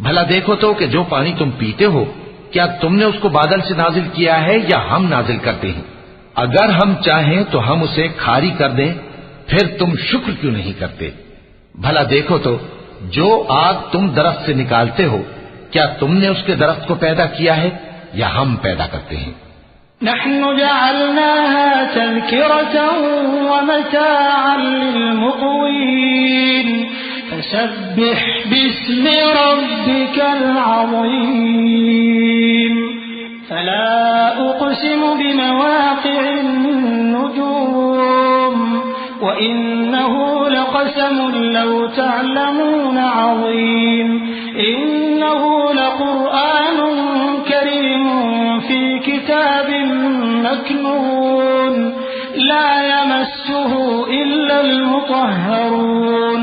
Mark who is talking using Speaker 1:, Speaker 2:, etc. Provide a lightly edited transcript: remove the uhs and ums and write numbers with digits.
Speaker 1: भला देखो तो कि जो पानी तुम पीते हो, क्या तुमने उसको बादल से नाजिल किया है या हम नाजिल करते हैं? अगर हम चाहें तो हम उसे खारी कर दें, फिर तुम शुक्र क्यों नहीं करते? भला देखो तो जो आग तुम दरख्त से निकालते हो, क्या तुमने उसके दरख्त को पैदा किया है या हम पैदा करते हैं?
Speaker 2: नहनु जअलनाहा तज़किरतन व मताअन लिलमुक़वीन फसब्बिह बिस्मि रब्बिकल अज़ीम फला उक़सिमु बिमवाक़िअन नुजूम व इन्नहु लक़समुन लौ तअलमून अज़ीम इन्नहु लक़ुरआनुन करीमुन फी किताबिन मकनून ला यमस्सुहु इल्लल मुतहहरून